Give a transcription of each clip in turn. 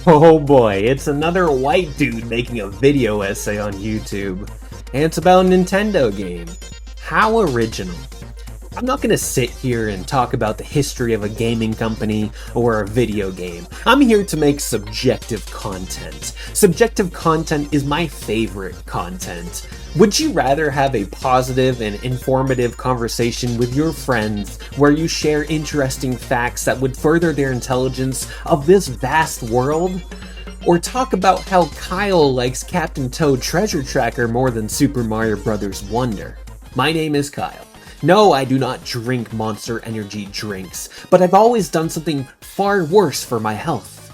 Oh boy, it's another white dude making a video essay on YouTube. And it's about a Nintendo game. How original. I'm not gonna sit here and talk about the history of a gaming company or a video game. I'm here to make subjective content. Subjective content is my favorite content. Would you rather have a positive and informative conversation with your friends where you share interesting facts that would further their intelligence of this vast world? Or talk about how Kyle likes Captain Toad Treasure Tracker more than Super Mario Bros. Wonder? My name is Kyle. No, I do not drink Monster Energy drinks, but I've always done something far worse for my health.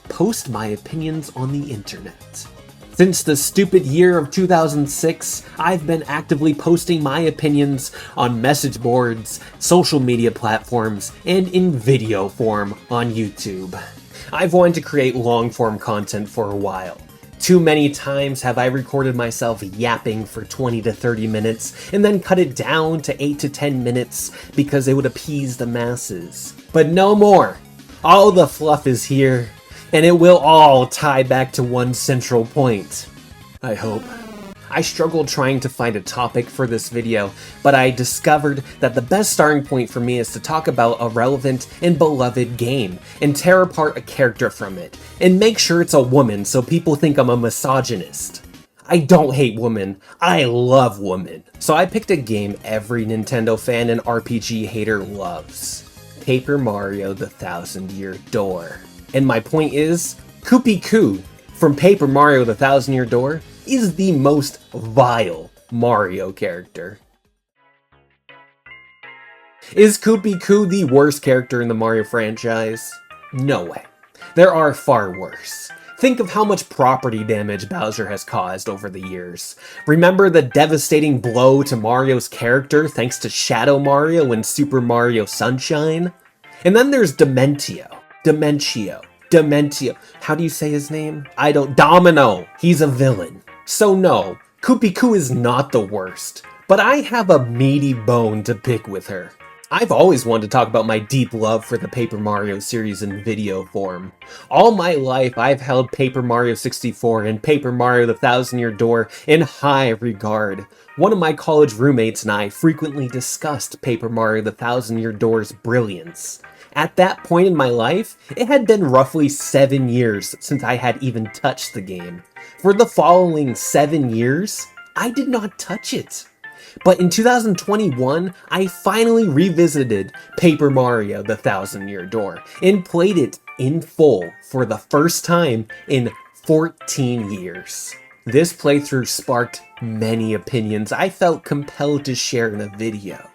Post my opinions on the internet. Since the stupid year of 2006, I've been actively posting my opinions on message boards, social media platforms, and in video form on YouTube. I've wanted to create long-form content for a while. Too many times have I recorded myself yapping for 20 to 30 minutes and then cut it down to 8 to 10 minutes because it would appease the masses. But no more! All the fluff is here, and it will all tie back to one central point. I hope. I struggled trying to find a topic for this video, but I discovered that the best starting point for me is to talk about a relevant and beloved game, and tear apart a character from it, and make sure it's a woman so people think I'm a misogynist. I don't hate women, I love women. So I picked a game every Nintendo fan and RPG hater loves. Paper Mario: The Thousand Year Door. And my point is, Koopie Koo from Paper Mario: The Thousand Year Door is the most vile Mario character. Is Koopie Koo the worst character in the Mario franchise? No way. There are far worse. Think of how much property damage Bowser has caused over the years. Remember the devastating blow to Mario's character thanks to Shadow Mario in Super Mario Sunshine? And then there's Dementio. How do you say his name? Domino! He's a villain. So no, Koopie Koo is not the worst, but I have a meaty bone to pick with her. I've always wanted to talk about my deep love for the Paper Mario series in video form. All my life I've held Paper Mario 64 and Paper Mario: The Thousand Year Door in high regard. One of my college roommates and I frequently discussed Paper Mario: The Thousand Year Door's brilliance. At that point in my life, it had been roughly 7 years since I had even touched the game. For the following 7 years, I did not touch it. But in 2021, I finally revisited Paper Mario: The Thousand Year Door and played it in full for the first time in 14 years. This playthrough sparked many opinions I felt compelled to share in a video.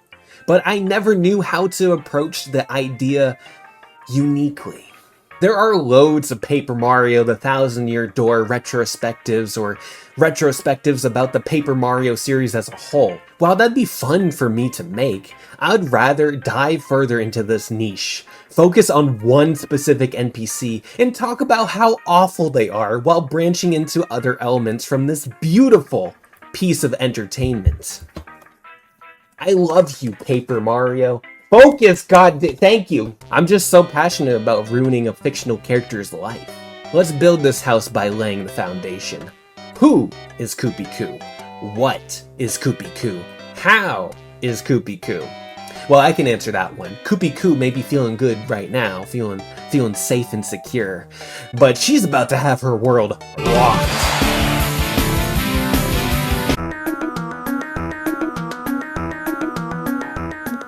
But I never knew how to approach the idea uniquely. There are loads of Paper Mario: The Thousand Year Door retrospectives or retrospectives about the Paper Mario series as a whole. While that'd be fun for me to make, I'd rather dive further into this niche, focus on one specific NPC, and talk about how awful they are while branching into other elements from this beautiful piece of entertainment. I love you, Paper Mario. Focus, thank you. I'm just so passionate about ruining a fictional character's life. Let's build this house by laying the foundation. Who is Koopie Koo? What is Koopie Koo? How is Koopie Koo? Well, I can answer that one. Koopie Koo may be feeling good right now, feeling safe and secure, but she's about to have her world rocked.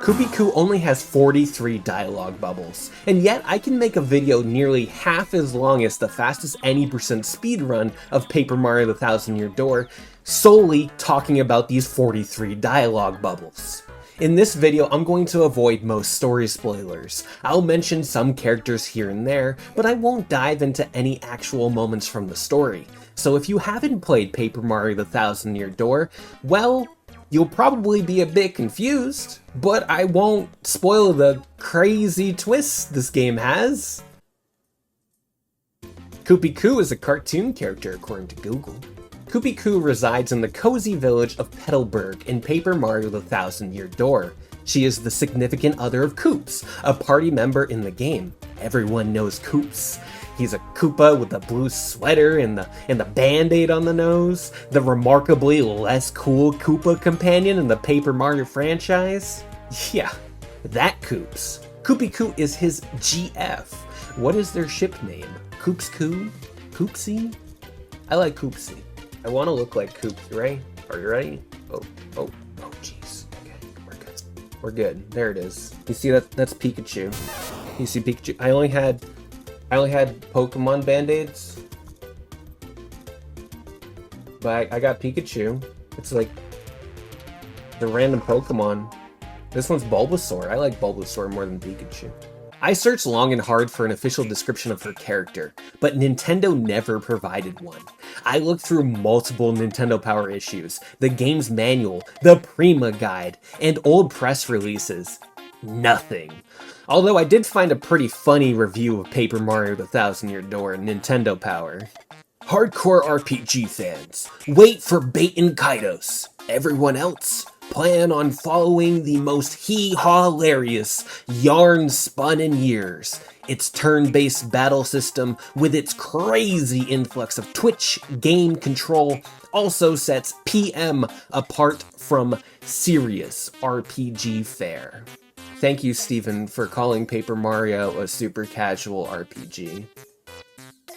Koopie Koo only has 43 dialogue bubbles, and yet I can make a video nearly half as long as the fastest any % speedrun of Paper Mario: The Thousand Year Door, solely talking about these 43 dialogue bubbles. In this video, I'm going to avoid most story spoilers. I'll mention some characters here and there, but I won't dive into any actual moments from the story. So if you haven't played Paper Mario: The Thousand Year Door, well, you'll probably be a bit confused, but I won't spoil the crazy twists this game has. Koopie Koo is a cartoon character according to Google. Koopie Koo resides in the cozy village of Petalburg in Paper Mario: The Thousand Year Door. She is the significant other of Koops, a party member in the game. Everyone knows Koops. He's a Koopa with a blue sweater and the Band-Aid on the nose, the remarkably less cool Koopa companion in the Paper Mario franchise. Yeah, that Koops. Koopie Koo is his GF. What is their ship name? Koops Koo? Koopsie? I like Koopsie. I want to look like Koops, right? Are you ready? Oh, jeez. Okay, we're good. We're good. There it is. You see that? That's Pikachu. You see Pikachu? I only had Pokemon Band-Aids, but I got Pikachu. It's like the random Pokemon. This one's Bulbasaur. I like Bulbasaur more than Pikachu. I searched long and hard for an official description of her character, but Nintendo never provided one. I looked through multiple Nintendo Power issues, the game's manual, the Prima guide, and old press releases. Nothing. Although I did find a pretty funny review of Paper Mario the Thousand Year Door in Nintendo Power. Hardcore RPG fans, wait for Bait and Kaitos. Everyone else, plan on following the most hilarious yarn spun in years. Its turn-based battle system, with its crazy influx of Twitch game control, also sets PM apart from serious RPG fare. Thank you, Steven, for calling Paper Mario a super casual RPG.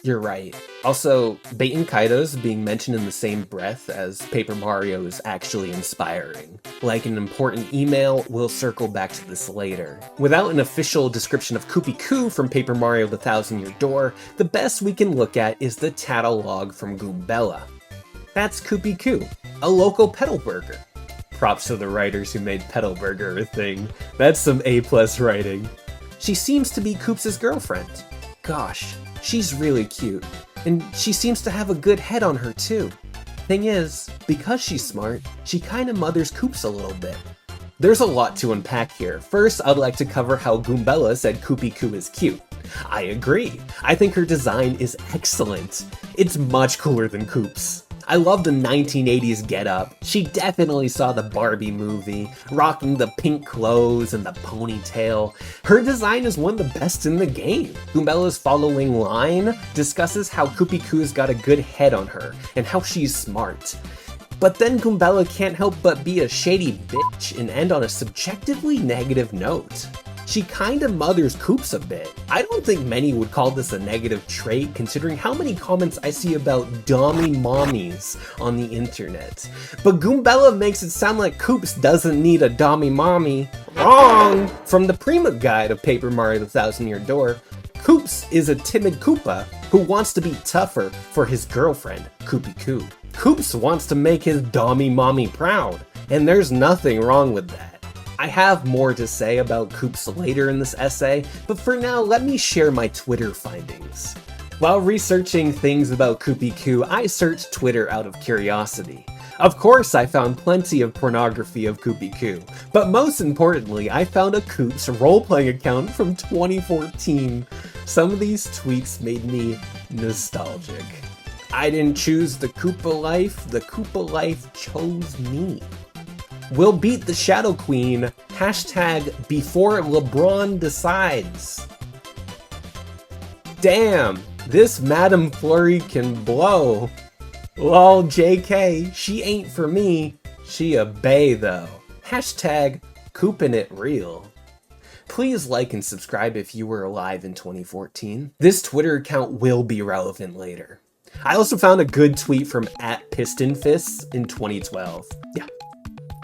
You're right. Also, Bait and Kaitos being mentioned in the same breath as Paper Mario is actually inspiring. Like an important email, we'll circle back to this later. Without an official description of Koopie Koo from Paper Mario the Thousand Year Door, the best we can look at is the catalog from Goombella. That's Koopie Koo, a local Petalburger. Props to the writers who made Petalburger a thing. That's some A+ writing. She seems to be Koops' girlfriend. Gosh, she's really cute. And she seems to have a good head on her too. Thing is, because she's smart, she kinda mothers Koops a little bit. There's a lot to unpack here. First, I'd like to cover how Goombella said Koopie Koo is cute. I agree. I think her design is excellent. It's much cooler than Koops. I love the 1980s getup. She definitely saw the Barbie movie, rocking the pink clothes and the ponytail. Her design is one of the best in the game. Goombella's following line discusses how Koopie Koo's got a good head on her, and how she's smart. But then Goombella can't help but be a shady bitch and end on a subjectively negative note. She kinda mothers Koops a bit. I don't think many would call this a negative trait, considering how many comments I see about dummy mommies on the internet. But Goombella makes it sound like Koops doesn't need a dummy mommy. Wrong! From the Prima guide of Paper Mario the Thousand Year Door, Koops is a timid Koopa who wants to be tougher for his girlfriend, Koopie Koo. Koops wants to make his dummy mommy proud, and there's nothing wrong with that. I have more to say about Koops later in this essay, but for now, let me share my Twitter findings. While researching things about Koopie Koo, I searched Twitter out of curiosity. Of course, I found plenty of pornography of Koopie Koo, but most importantly, I found a Koops role-playing account from 2014. Some of these tweets made me nostalgic. I didn't choose the Koopa life chose me. We'll beat the Shadow Queen, hashtag before LeBron decides. Damn, this Madame Flurry can blow. Lol JK, she ain't for me, she a bae though. Hashtag Koopin' it real. Please like and subscribe if you were alive in 2014. This Twitter account will be relevant later. I also found a good tweet from @PistonFists in 2012. Yeah.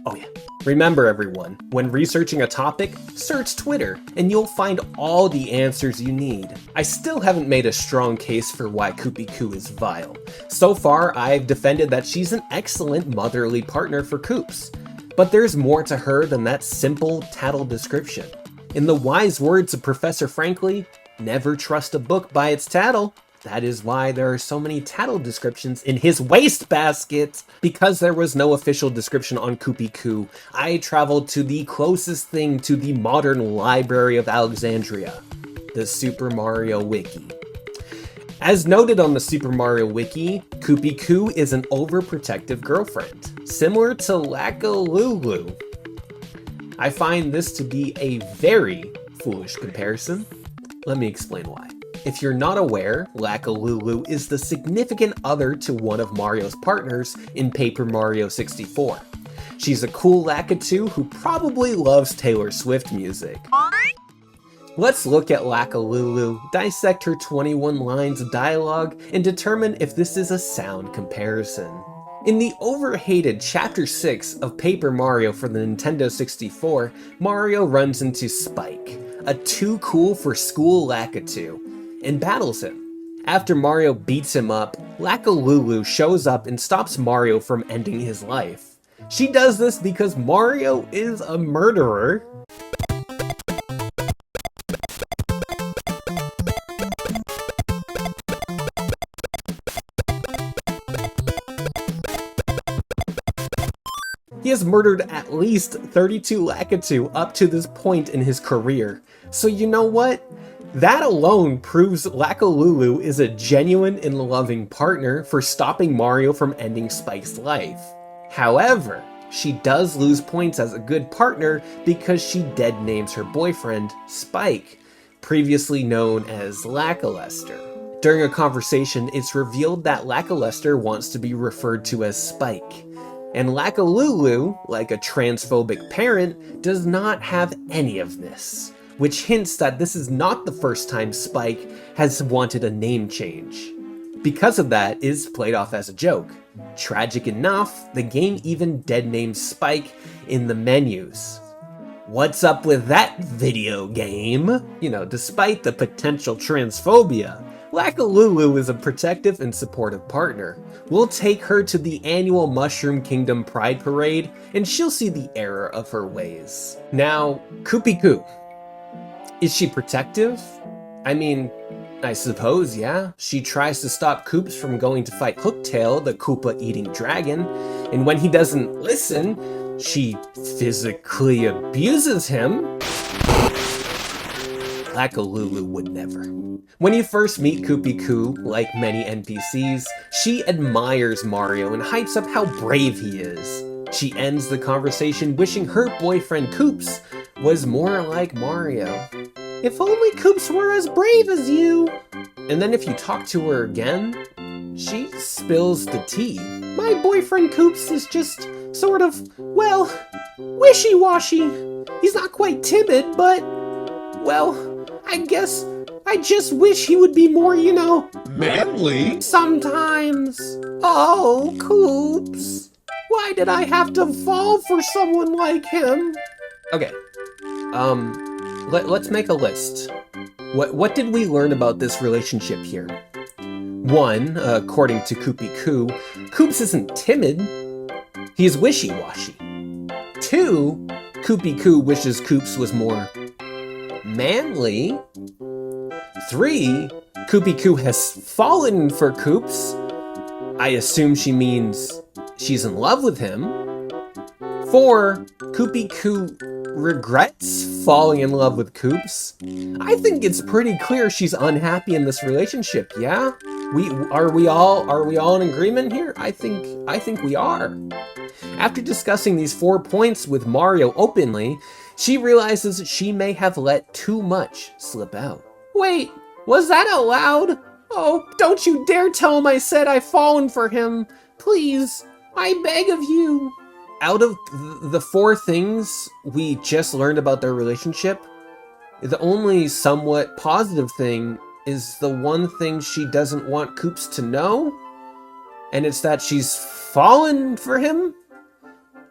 Oh yeah. Remember everyone, when researching a topic, search Twitter, and you'll find all the answers you need. I still haven't made a strong case for why Koopie Koo is vile. So far, I've defended that she's an excellent motherly partner for Koops. But there's more to her than that simple tattle description. In the wise words of Professor Frankly, never trust a book by its tattle. That is why there are so many tattle descriptions in his wastebasket. Because there was no official description on Koopie Koo, I traveled to the closest thing to the modern Library of Alexandria, the Super Mario Wiki. As noted on the Super Mario Wiki, Koopie Koo is an overprotective girlfriend, similar to Lakalulu. I find this to be a very foolish comparison. Let me explain why. If you're not aware, Lakalulu is the significant other to one of Mario's partners in Paper Mario 64. She's a cool Lakitu who probably loves Taylor Swift music. Let's look at Lakalulu, dissect her 21 lines of dialogue, and determine if this is a sound comparison. In the overhated Chapter 6 of Paper Mario for the Nintendo 64, Mario runs into Spike, a too cool for school Lakitu, and battles him. After Mario beats him up, Lakalulu shows up and stops Mario from ending his life. She does this because Mario is a murderer. He has murdered at least 32 Lakitu up to this point in his career. So you know what? That alone proves Lakalulu is a genuine and loving partner for stopping Mario from ending Spike's life. However, she does lose points as a good partner because she dead names her boyfriend, Spike, previously known as Lackluster. During a conversation, it's revealed that Lackluster wants to be referred to as Spike. And Lakalulu, like a transphobic parent, does not have any of this, which hints that this is not the first time Spike has wanted a name change. Because of that, it is played off as a joke. Tragic enough, the game even dead names Spike in the menus. What's up with that video game? You know, despite the potential transphobia, Lakalulu is a protective and supportive partner. We'll take her to the annual Mushroom Kingdom Pride Parade, and she'll see the error of her ways. Now, Koopie Koo. Is she protective? I mean, I suppose, yeah. She tries to stop Koops from going to fight Hooktail, the Koopa-eating dragon, and when he doesn't listen, she physically abuses him. Lakalulu would never. When you first meet Koopie Koo, like many NPCs, she admires Mario and hypes up how brave he is. She ends the conversation wishing her boyfriend Koops was more like Mario. If only Koops were as brave as you! And then if you talk to her again, she spills the tea. My boyfriend Koops is just sort of, well, wishy-washy. He's not quite timid, but, well, I guess I just wish he would be more, you know, manly sometimes. Oh, Koops. Why did I have to fall for someone like him? Okay, let's make a list. What did we learn about this relationship here? 1, according to Koopie Koo, Koops isn't timid, he's wishy-washy. 2, Koopie Koo wishes Koops was more manly. 3, Koopie Koo has fallen for Koops. I assume she means she's in love with him. 4, Koopie Koo regrets falling in love with Koops. I think it's pretty clear she's unhappy in this relationship, yeah? Are we all in agreement here? I think we are. After discussing these 4 points with Mario openly, she realizes she may have let too much slip out. Wait, was that allowed? Oh, don't you dare tell him I said I've fallen for him. Please, I beg of you. Out of the 4 things we just learned about their relationship, the only somewhat positive thing is the one thing she doesn't want Koops to know, and it's that she's fallen for him.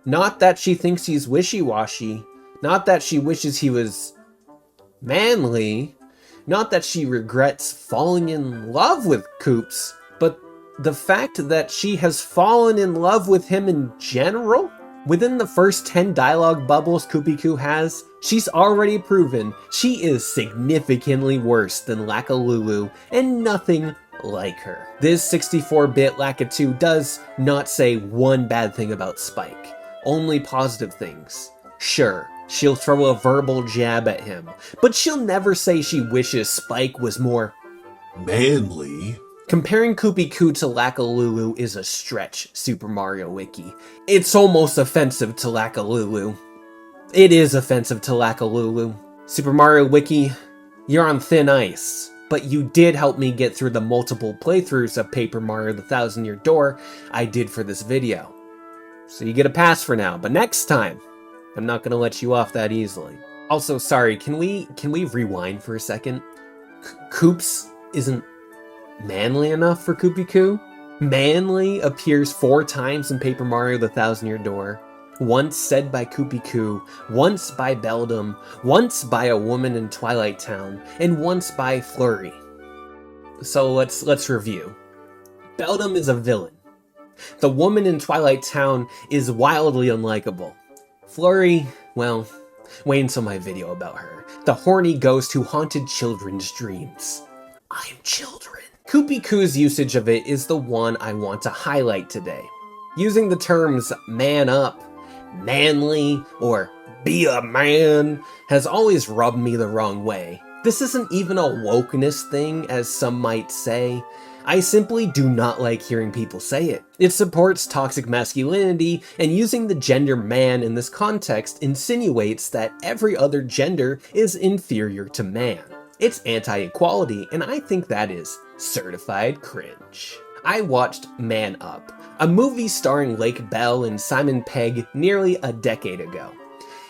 Not that she thinks he's wishy-washy, not that she wishes he was manly, not that she regrets falling in love with Koops, but the fact that she has fallen in love with him in general. Within the first 10 dialogue bubbles Koopie Koo has, she's already proven she is significantly worse than Lakalulu and nothing like her. This 64-bit Lakitu does not say one bad thing about Spike, only positive things. Sure, she'll throw a verbal jab at him, but she'll never say she wishes Spike was more manly. Comparing Koopie Koo to Lakalulu is a stretch, Super Mario Wiki. It's almost offensive to Lakalulu. It is offensive to Lackalulu. Super Mario Wiki, you're on thin ice. But you did help me get through the multiple playthroughs of Paper Mario the Thousand Year Door I did for this video. So you get a pass for now, but next time, I'm not gonna let you off that easily. Also, sorry, can we rewind for a second? Koops isn't manly enough for Koopie Koo? Manly appears 4 times in Paper Mario the Thousand Year Door. Once said by Koopie Koo, once by Beldum, once by a woman in Twilight Town, and once by Flurry. So let's review. Beldum is a villain. The woman in Twilight Town is wildly unlikable. Flurry, well, wait until my video about her. The horny ghost who haunted children's dreams. I'm children. Koopie Koo's usage of it is the one I want to highlight today. Using the terms man up, manly, or be a man has always rubbed me the wrong way. This isn't even a wokeness thing, as some might say. I simply do not like hearing people say it. It supports toxic masculinity, and using the gender man in this context insinuates that every other gender is inferior to man. It's anti-equality, and I think that is certified cringe. I watched Man Up, a movie starring Lake Bell and Simon Pegg nearly a decade ago.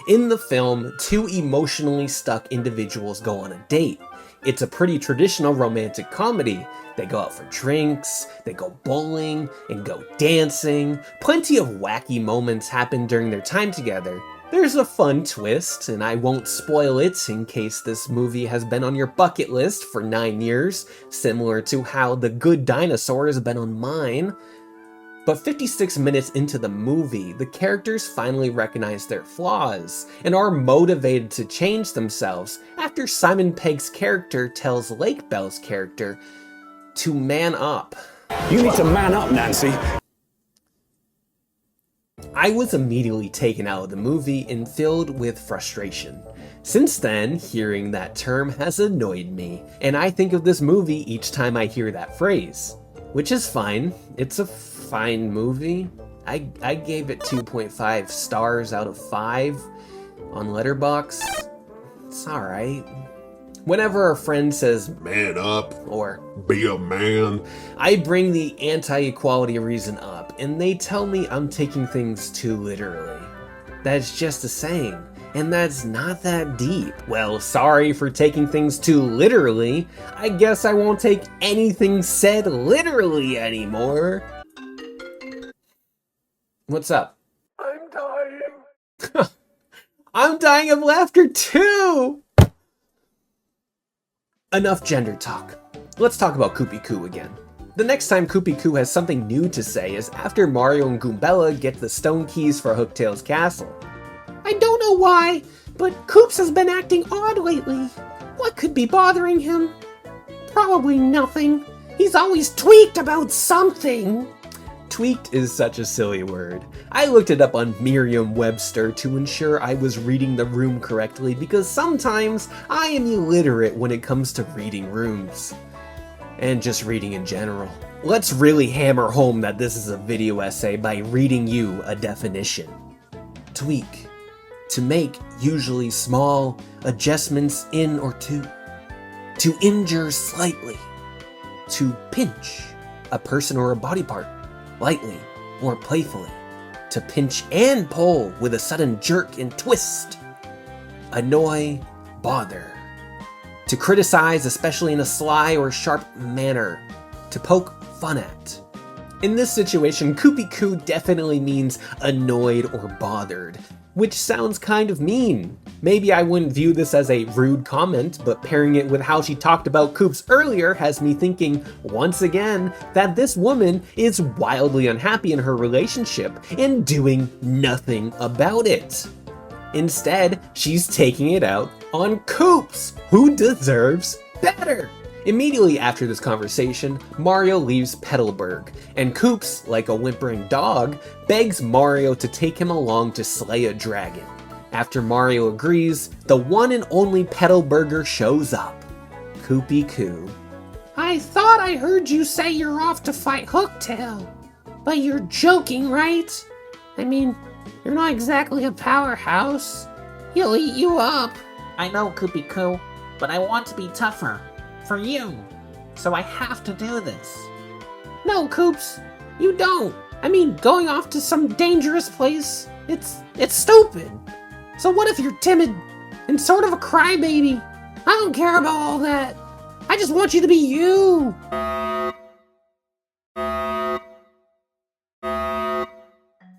In the film, 2 emotionally stuck individuals go on a date. It's a pretty traditional romantic comedy. They go out for drinks, they go bowling, and go dancing. Plenty of wacky moments happen during their time together. There's a fun twist, and I won't spoil it in case this movie has been on your bucket list for 9 years, similar to how The Good Dinosaur has been on mine. But 56 minutes into the movie, the characters finally recognize their flaws and are motivated to change themselves after Simon Pegg's character tells Lake Bell's character to man up. You need to man up, Nancy. I was immediately taken out of the movie and filled with frustration. Since then, hearing that term has annoyed me, and I think of this movie each time I hear that phrase. Which is fine. It's a fine movie. I gave it 2.5 stars out of 5 on Letterboxd. It's alright. Whenever a friend says, Man up, or be a man, I bring the anti-equality reason up, and they tell me I'm taking things too literally. That's just a saying, and that's not that deep. Well, sorry for taking things too literally. I guess I won't take anything said literally anymore. What's up? I'm dying. I'm dying of laughter too! Enough gender talk. Let's talk about Koopie Koo again. The next time Koopie Koo has something new to say is after Mario and Goombella get the stone keys for Hooktail's castle. I don't know why, but Koops has been acting odd lately. What could be bothering him? Probably nothing. He's always tweaked about something. Tweaked is such a silly word. I looked it up on Merriam-Webster to ensure I was reading the room correctly because sometimes I am illiterate when it comes to reading rooms. And just reading in general. Let's really hammer home that this is a video essay by reading you a definition. Tweak. To make usually small adjustments in or to. To injure slightly. To pinch a person or a body part. Lightly or playfully, to pinch and pull with a sudden jerk and twist, annoy, bother, to criticize, especially in a sly or sharp manner, to poke fun at. In this situation, Koopie Koo definitely means annoyed or bothered, which sounds kind of mean. Maybe I wouldn't view this as a rude comment, but pairing it with how she talked about Koops earlier has me thinking, once again, that this woman is wildly unhappy in her relationship and doing nothing about it. Instead, she's taking it out on Koops, who deserves better. Immediately after this conversation, Mario leaves Petalburg, and Koops, like a whimpering dog, begs Mario to take him along to slay a dragon. After Mario agrees, the one and only Petalburger shows up, Koopie Koo. I thought I heard you say you're off to fight Hooktail, but you're joking, right? I mean, you're not exactly a powerhouse. He'll eat you up. I know, Koopie Koo, but I want to be tougher. For you. So I have to do this. No, Koops, you don't. I mean, going off to some dangerous place, it's stupid. So what if you're timid and sort of a crybaby? I don't care about all that. I just want you to be you.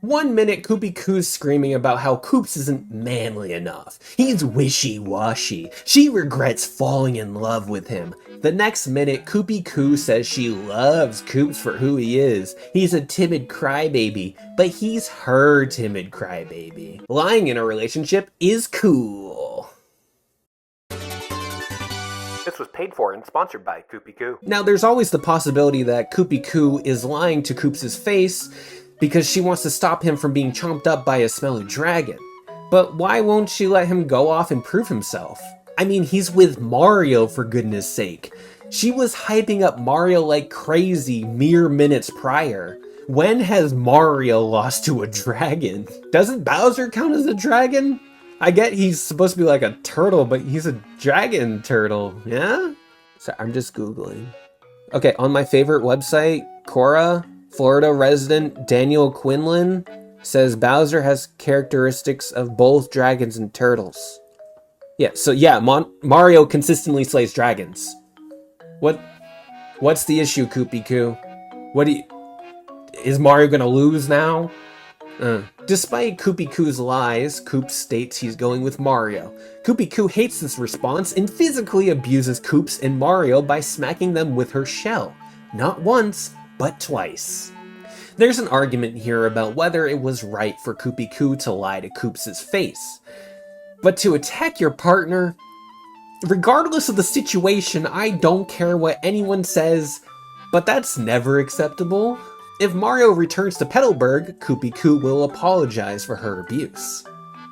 1 minute, Koopie Koo's screaming about how Koops isn't manly enough. He's wishy-washy. She regrets falling in love with him. The next minute, Koopie Koo says she loves Koops for who he is. He's a timid crybaby, but he's her timid crybaby. Lying in a relationship is cool. This was paid for and sponsored by Koopie Koo. Now, there's always the possibility that Koopie Koo is lying to Koops' face because she wants to stop him from being chomped up by a smelly dragon. But why won't she let him go off and prove himself? I mean, he's with Mario, for goodness sake. She was hyping up Mario like crazy mere minutes prior. When has Mario lost to a dragon? Doesn't Bowser count as a dragon? I get he's supposed to be like a turtle, but he's a dragon turtle, yeah? So I'm just Googling. Okay, on my favorite website, Quora, Florida resident Daniel Quinlan says Bowser has characteristics of both dragons and turtles. Yeah, so yeah, Mario consistently slays dragons. What's the issue, Koopie Koo? Is Mario gonna lose now? Despite Koopie Koo's lies, Koops states he's going with Mario. Koopie Koo hates this response and physically abuses Koops and Mario by smacking them with her shell. Not once, but twice. There's an argument here about whether it was right for Koopie Koo to lie to Koops' face. But to attack your partner, regardless of the situation, I don't care what anyone says, but that's never acceptable. If Mario returns to Petalburg, Koopie Koo will apologize for her abuse.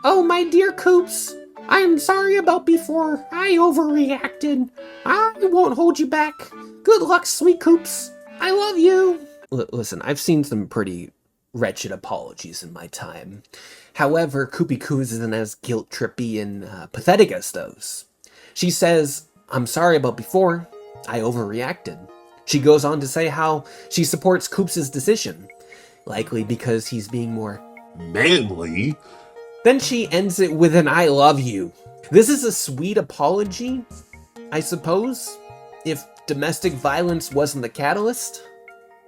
Oh, my dear Koops, I'm sorry about before. I overreacted. I won't hold you back. Good luck, sweet Koops. I love you. Listen, I've seen some pretty wretched apologies in my time. However, Koopie Koo's isn't as guilt-trippy and pathetic as those. She says, I'm sorry about before. I overreacted. She goes on to say how she supports Koops' decision, likely because he's being more Manly? Then she ends it with an I love you. This is a sweet apology, I suppose, if domestic violence wasn't the catalyst.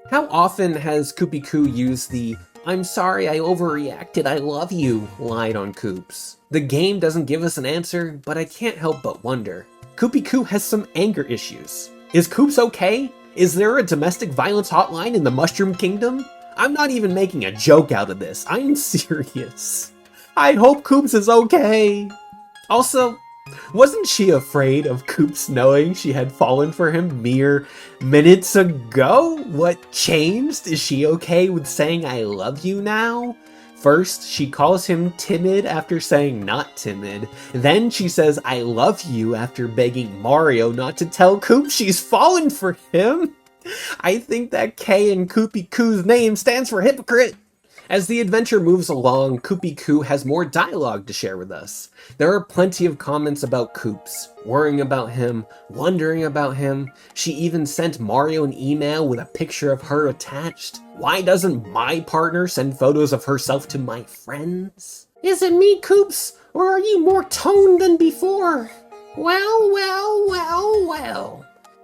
How often has Koopie Koo used the I'm sorry I overreacted, I love you line on Koops? The game doesn't give us an answer, but I can't help but wonder. Koopie Koo has some anger issues. Is Koops okay? Is there a domestic violence hotline in the Mushroom Kingdom? I'm not even making a joke out of this. I'm serious. I hope Koops is okay. Also, wasn't she afraid of Koops knowing she had fallen for him mere minutes ago? What changed? Is she okay with saying I love you now? First, she calls him timid after saying not timid. Then she says I love you after begging Mario not to tell Koops she's fallen for him. I think that K in Koopie Koo's name stands for hypocrite. As the adventure moves along, Koopie Koo has more dialogue to share with us. There are plenty of comments about Koops, worrying about him, wondering about him. She even sent Mario an email with a picture of her attached. Why doesn't my partner send photos of herself to my friends? Is it me, Koops, or are you more toned than before? Well.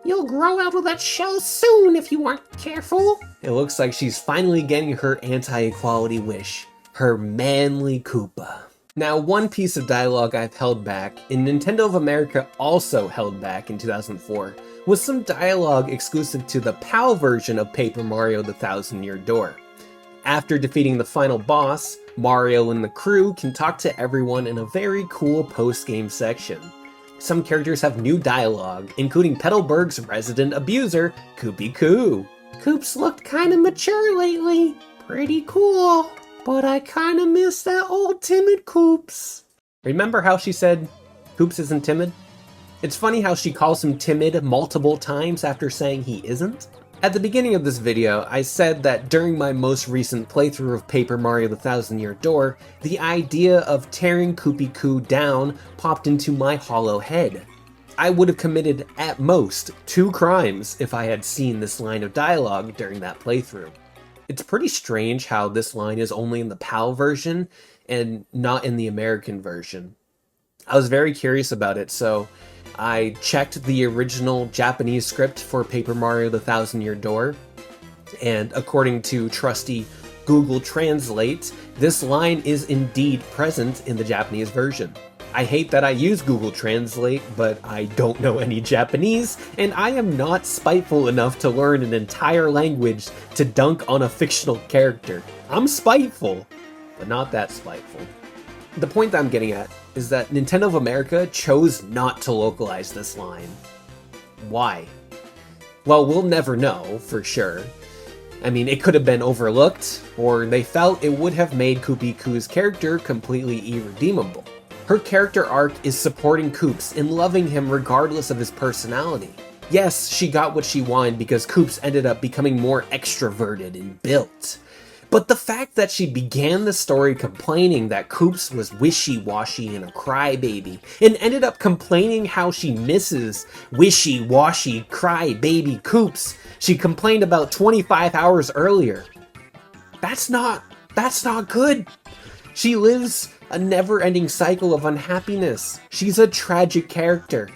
You'll grow out of that shell soon if you aren't careful. It looks like she's finally getting her anti-equality wish. Her manly Koopa. Now, one piece of dialogue I've held back, and Nintendo of America also held back in 2004, was some dialogue exclusive to the PAL version of Paper Mario The Thousand Year Door. After defeating the final boss, Mario and the crew can talk to everyone in a very cool post-game section. Some characters have new dialogue, including Petalburg's resident abuser, Koopie Koo. Koops looked kinda mature lately. Pretty cool. But I kinda miss that old timid Koops. Remember how she said Koops isn't timid? It's funny how she calls him timid multiple times after saying he isn't. At the beginning of this video, I said that during my most recent playthrough of Paper Mario the Thousand Year Door, the idea of tearing Koopie Koo down popped into my hollow head. I would have committed, at most, 2 crimes if I had seen this line of dialogue during that playthrough. It's pretty strange how this line is only in the PAL version and not in the American version. I was very curious about it, so I checked the original Japanese script for Paper Mario the Thousand Year Door, and according to trusty Google Translate, this line is indeed present in the Japanese version. I hate that I use Google Translate, but I don't know any Japanese, and I am not spiteful enough to learn an entire language to dunk on a fictional character. I'm spiteful, but not that spiteful. The point that I'm getting at is that Nintendo of America chose not to localize this line. Why? Well, we'll never know, for sure. I mean, it could have been overlooked, or they felt it would have made Koopie Koo's character completely irredeemable. Her character arc is supporting Koops and loving him regardless of his personality. Yes, she got what she wanted because Koops ended up becoming more extroverted and built. But the fact that she began the story complaining that Koops was wishy-washy and a crybaby, and ended up complaining how she misses wishy-washy crybaby Koops she complained about 25 hours earlier. That's not good. She lives a never-ending cycle of unhappiness. She's a tragic character.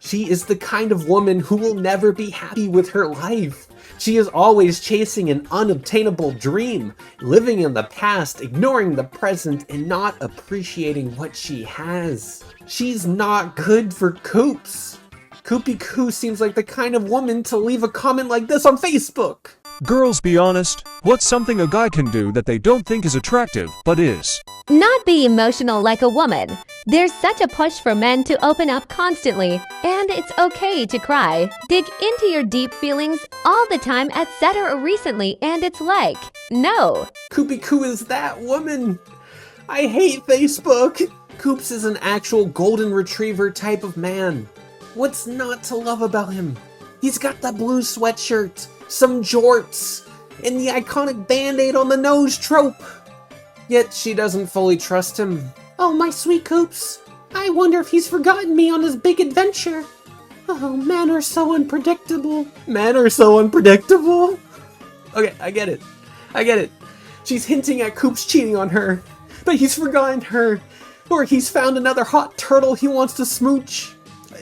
She is the kind of woman who will never be happy with her life. She is always chasing an unobtainable dream, living in the past, ignoring the present, and not appreciating what she has. She's not good for Koops. Koopie Koo seems like the kind of woman to leave a comment like this on Facebook. Girls, be honest. What's something a guy can do that they don't think is attractive, but is? Not be emotional like a woman. There's such a push for men to open up constantly, and it's okay to cry. Dig into your deep feelings all the time, etc. recently, and it's like, no. Koopie Koo is that woman. I hate Facebook. Koops is an actual golden retriever type of man. What's not to love about him? He's got the blue sweatshirt, some jorts, and the iconic band-aid on the nose trope. Yet she doesn't fully trust him. Oh, my sweet Koops. I wonder if he's forgotten me on his big adventure. Oh, men are so unpredictable. Men are so unpredictable. Okay, I get it. She's hinting at Koops cheating on her, but he's forgotten her, or he's found another hot turtle he wants to smooch.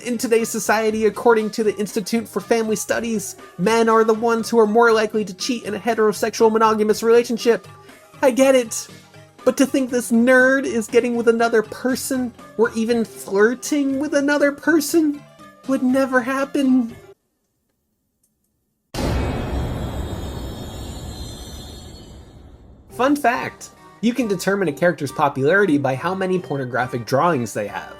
In today's society, according to the Institute for Family Studies, men are the ones who are more likely to cheat in a heterosexual monogamous relationship. I get it. But to think this nerd is getting with another person, or even flirting with another person, would never happen. Fun fact, you can determine a character's popularity by how many pornographic drawings they have.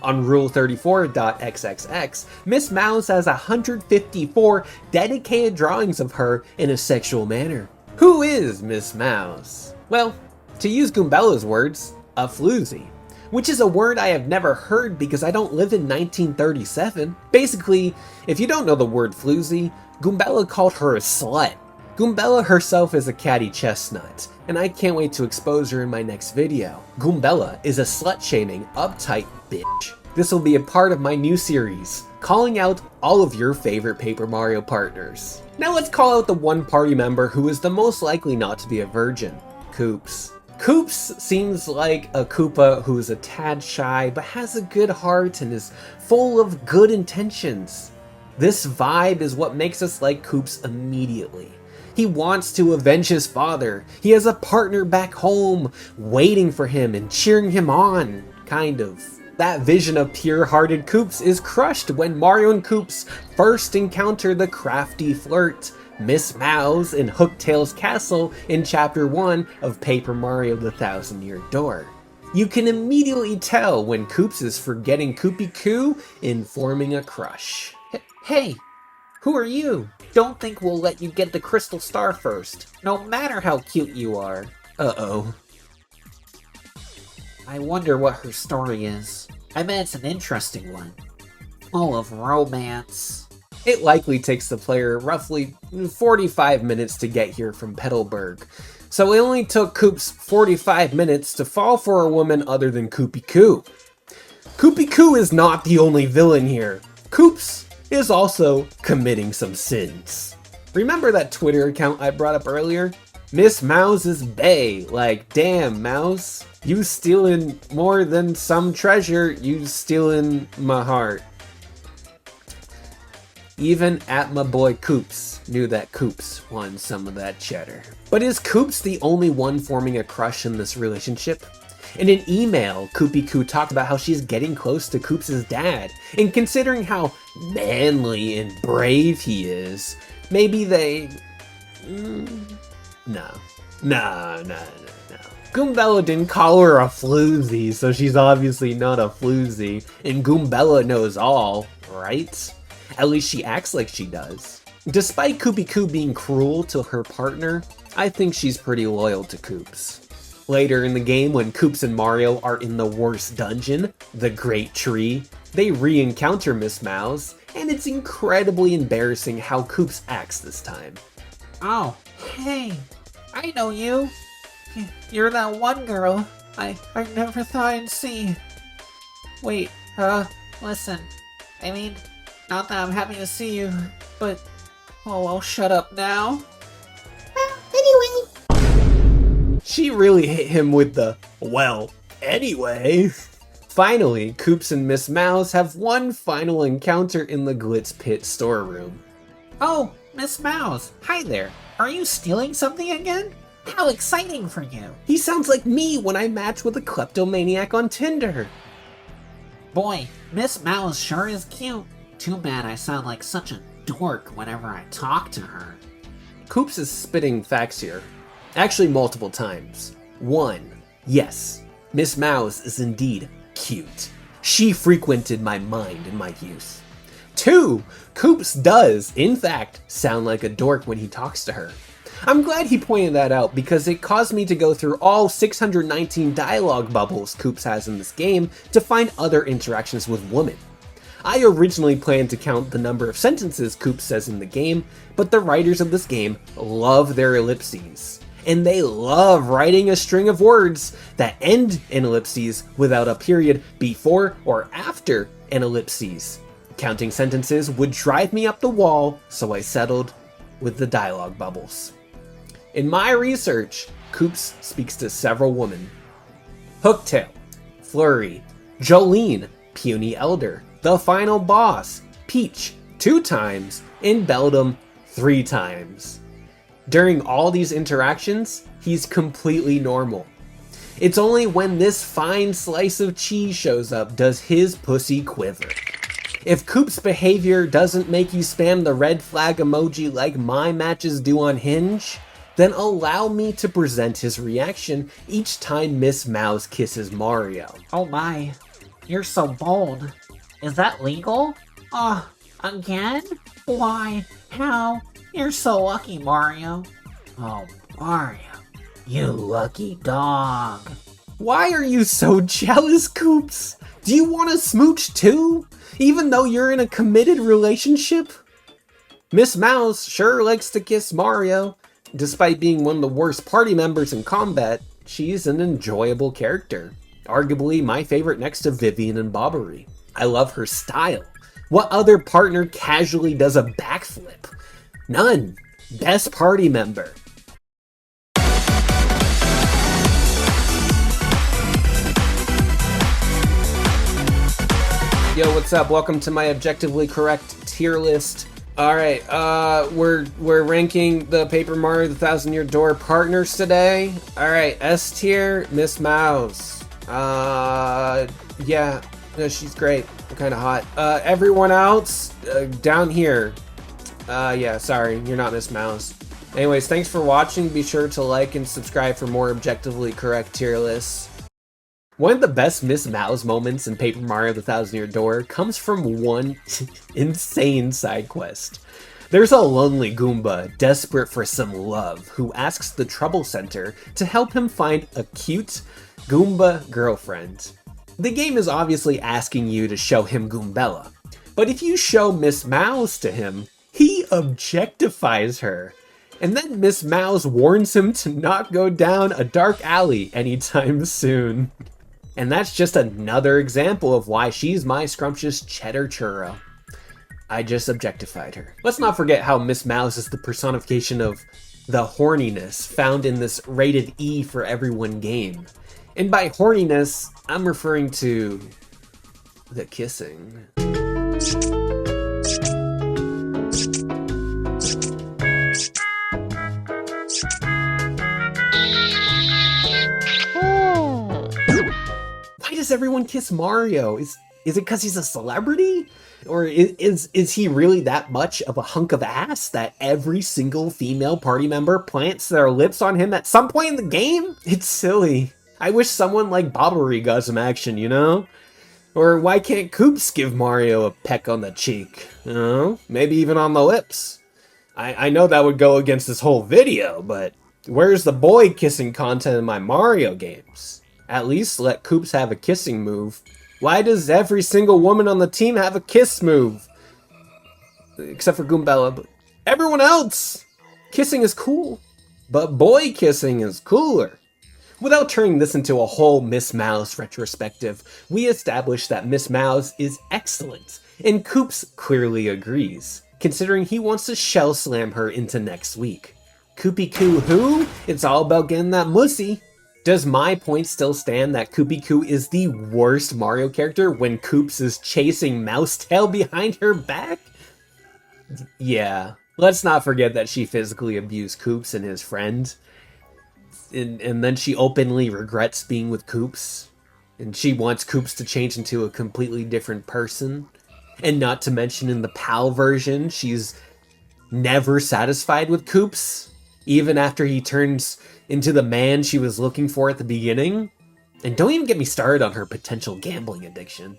On Rule34.xxx, Miss Mowz has 154 dedicated drawings of her in a sexual manner. Who is Miss Mowz? Well, to use Goombella's words, a floozy. Which is a word I have never heard because I don't live in 1937. Basically, if you don't know the word floozy, Goombella called her a slut. Goombella herself is a catty chestnut, and I can't wait to expose her in my next video. Goombella is a slut-shaming, uptight bitch. This will be a part of my new series, calling out all of your favorite Paper Mario partners. Now let's call out the one party member who is the most likely not to be a virgin, Koops. Koops seems like a Koopa who is a tad shy, but has a good heart and is full of good intentions. This vibe is what makes us like Koops immediately. He wants to avenge his father. He has a partner back home waiting for him and cheering him on, kind of. That vision of pure-hearted Koops is crushed when Mario and Koops first encounter the crafty flirt, Miss Mowz, in Hooktail's castle in Chapter 1 of Paper Mario the Thousand Year Door. You can immediately tell when Koops is forgetting Koopie Koo and forming a crush. Hey, who are you? Don't think we'll let you get the crystal star first, no matter how cute you are. Uh-oh. I wonder what her story is. I bet it's an interesting one. Full of romance. It likely takes the player roughly 45 minutes to get here from Petalburg, so it only took Koops 45 minutes to fall for a woman other than Koopie Koo. Koopie Koo is not the only villain here. Koops is also committing some sins. Remember that Twitter account I brought up earlier? Miss Mowz is bae. Like, damn, Mowz, you stealing more than some treasure, you stealing my heart. Even at my boy Koops knew that Koops won some of that cheddar. But is Koops the only one forming a crush in this relationship? In an email, Koopie Koo talked about how she's getting close to Koops' dad, and considering how manly and brave he is, maybe they... No. Goombella didn't call her a floozy, so she's obviously not a floozy, and Goombella knows all, right? At least she acts like she does. Despite Koopie Koo being cruel to her partner, I think she's pretty loyal to Koops. Later in the game, when Koops and Mario are in the worst dungeon, the Great Tree, they re-encounter Miss Mowz, and it's incredibly embarrassing how Koops acts this time. Oh, hey, I know you. You're that one girl I never thought I'd see. Wait, listen, I mean, not that I'm happy to see you, but, oh, well, shut up now. She really hit him with the, well, anyway. Finally, Koops and Miss Mowz have one final encounter in the Glitz Pit storeroom. Oh, Miss Mowz, hi there. Are you stealing something again? How exciting for you. He sounds like me when I match with a kleptomaniac on Tinder. Boy, Miss Mowz sure is cute. Too bad I sound like such a dork whenever I talk to her. Koops is spitting facts here. Actually, multiple times. 1. Yes, Miss Mowz is indeed cute. She frequented my mind in my youth. 2. Koops does, in fact, sound like a dork when he talks to her. I'm glad he pointed that out because it caused me to go through all 619 dialogue bubbles Koops has in this game to find other interactions with women. I originally planned to count the number of sentences Koops says in the game, but the writers of this game love their ellipses. And they love writing a string of words that end in ellipses without a period before or after an ellipses. Counting sentences would drive me up the wall, so I settled with the dialogue bubbles. In my research, Koops speaks to several women. Hooktail, Flurry, Jolene, Puny Elder, the final boss, Peach 2 times, and Beldum 3 times. During all these interactions, he's completely normal. It's only when this fine slice of cheese shows up does his pussy quiver. If Koops' behavior doesn't make you spam the red flag emoji like my matches do on Hinge, then allow me to present his reaction each time Miss Mowz kisses Mario. Oh my, you're so bold. Is that legal? Again? Why? How? You're so lucky, Mario. Oh, Mario, you lucky dog. Why are you so jealous, Koops? Do you want to smooch too? Even though you're in a committed relationship? Miss Mowz sure likes to kiss Mario. Despite being one of the worst party members in combat, she's an enjoyable character. Arguably my favorite next to Vivian and Bobbery. I love her style. What other partner casually does a backflip? None. Best party member. Yo, what's up? Welcome to my objectively correct tier list. Alright, we're ranking the Paper Mario the Thousand Year Door partners today. Alright, S tier, Miss Mowz. Yeah, no, she's great. Kinda hot. Everyone else, down here. Yeah, sorry, you're not Miss Mowz. Anyways, thanks for watching. Be sure to like and subscribe for more objectively correct tier lists. One of the best Miss Mowz moments in Paper Mario the Thousand Year Door comes from one insane side quest. There's a lonely Goomba desperate for some love who asks the Trouble Center to help him find a cute Goomba girlfriend. The game is obviously asking you to show him Goombella, But if you show Miss Mowz to him, he objectifies her. And then Miss Mowz warns him to not go down a dark alley anytime soon. And that's just another example of why she's my scrumptious cheddar churro. I just objectified her. Let's not forget how Miss Mowz is the personification of the horniness found in this rated E for everyone game. And by horniness, I'm referring to the kissing. Why does everyone kiss Mario? Is it because he's a celebrity? Or is he really that much of a hunk of ass that every single female party member plants their lips on him at some point in the game? It's silly. I wish someone like Bobbery got some action, you know? Or why can't Koops give Mario a peck on the cheek? You know? Maybe even on the lips. I know that would go against this whole video, but where's the boy kissing content in my Mario games? At least let Koops have a kissing move. Why does every single woman on the team have a kiss move? Except for Goombella, but everyone else! Kissing is cool, but boy kissing is cooler. Without turning this into a whole Miss Mowz retrospective, we established that Miss Mowz is excellent, and Koops clearly agrees, considering he wants to shell slam her into next week. Koopie Koo who? It's all about getting that mussy. Does my point still stand that Koopie Koo is the worst Mario character when Koops is chasing Mousetail behind her back? Yeah, let's not forget that she physically abused Koops and his friend. And then she openly regrets being with Koops. And she wants Koops to change into a completely different person. And not to mention in the PAL version, she's never satisfied with Koops, even after he turns into the man she was looking for at the beginning. And don't even get me started on her potential gambling addiction.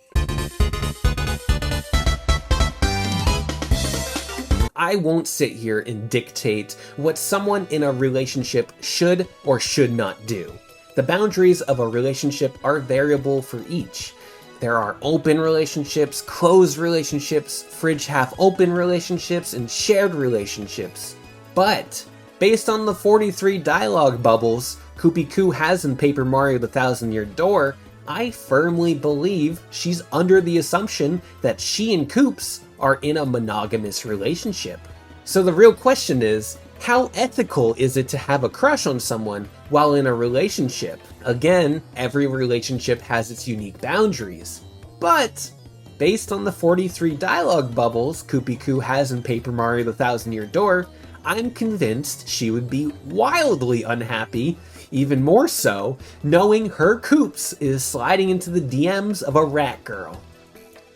I won't sit here and dictate what someone in a relationship should or should not do. The boundaries of a relationship are variable for each. There are open relationships, closed relationships, fridge half open relationships, and shared relationships. But based on the 43 dialogue bubbles Koopie Koo has in Paper Mario The Thousand Year Door, I firmly believe she's under the assumption that she and Koops are in a monogamous relationship. So the real question is, how ethical is it to have a crush on someone while in a relationship? Again, every relationship has its unique boundaries. But based on the 43 dialogue bubbles Koopie Koo has in Paper Mario The Thousand Year Door, I'm convinced she would be wildly unhappy, even more so, knowing her Koops is sliding into the DMs of a rat girl.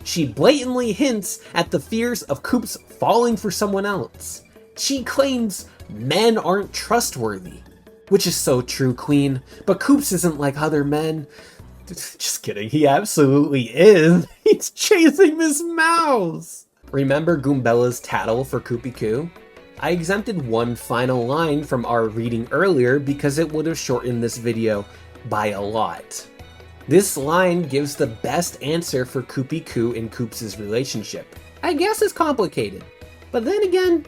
She blatantly hints at the fears of Koops falling for someone else. She claims men aren't trustworthy, which is so true, Queen, but Koops isn't like other men. Just kidding, he absolutely is. He's chasing Miss Mowz. Remember Goombella's tattle for Koopie Koo? I exempted one final line from our reading earlier because it would have shortened this video by a lot. This line gives the best answer for Koopie Koo and Koops' relationship. I guess it's complicated, but then again,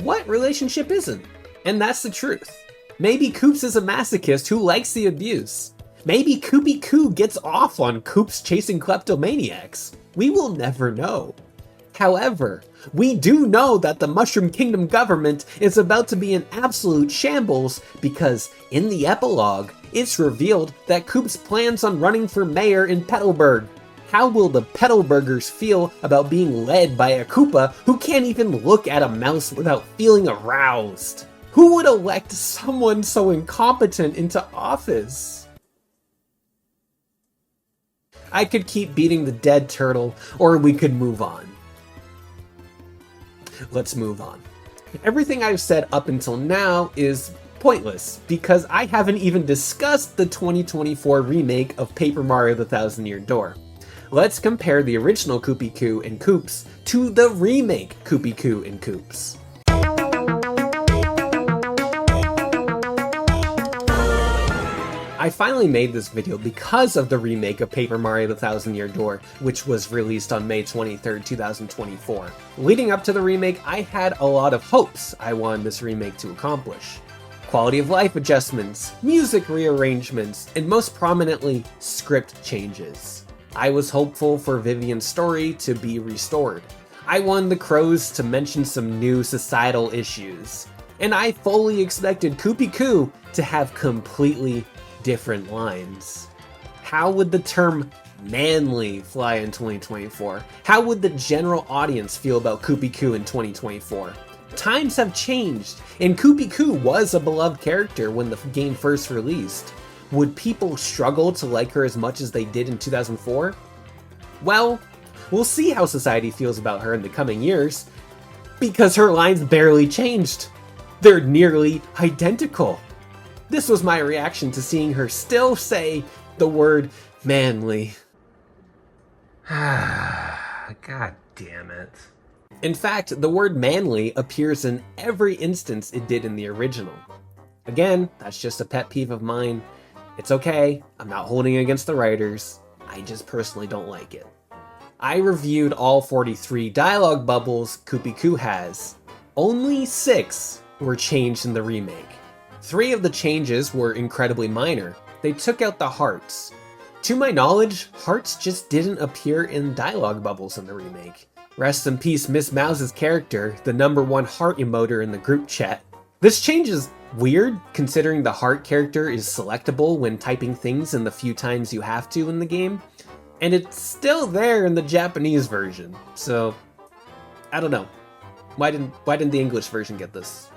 what relationship isn't? And that's the truth. Maybe Koops is a masochist who likes the abuse. Maybe Koopie Koo gets off on Koops chasing kleptomaniacs. We will never know. However, we do know that the Mushroom Kingdom government is about to be in absolute shambles because in the epilogue, it's revealed that Koops plans on running for mayor in Petalburg. How will the Petalburgers feel about being led by a Koopa who can't even look at a mouse without feeling aroused? Who would elect someone so incompetent into office? I could keep beating the dead turtle, or we could move on. Let's move on. Everything I've said up until now is pointless, because I haven't even discussed the 2024 remake of Paper Mario The Thousand Year Door. Let's compare the original Koopie Koo and Koops to the remake Koopie Koo and Koops. I I finally made this video because of the remake of Paper Mario: The Thousand Year Door, which was released on May 23rd, 2024. Leading up to the remake, I had a lot of hopes I wanted this remake to accomplish. Quality of life adjustments, music rearrangements, and most prominently, script changes. I was hopeful for Vivian's story to be restored. I wanted the crows to mention some new societal issues. And I fully expected Koopie Koo to have completely different lines. How would the term manly fly in 2024? How would the general audience feel about Koopie Koo in 2024? Times have changed, and Koopie Koo was a beloved character when the game first released. Would people struggle to like her as much as they did in 2004? Well, we'll see how society feels about her in the coming years, because her lines barely changed. They're nearly identical. This was my reaction to seeing her still say the word manly. God damn it. In fact, the word manly appears in every instance it did in the original. Again, that's just a pet peeve of mine. It's okay, I'm not holding it against the writers. I just personally don't like it. I reviewed all 43 dialogue bubbles Koopie Koo has. Only 6 were changed in the remake. 3 of the changes were incredibly minor. They took out the hearts. To my knowledge, hearts just didn't appear in dialogue bubbles in the remake. Rest in peace, Miss Mowz's character, the #1 heart emoter in the group chat. This change is weird, considering the heart character is selectable when typing things in the few times you have to in the game, and it's still there in the Japanese version, so I don't know. Why didn't the English version get this?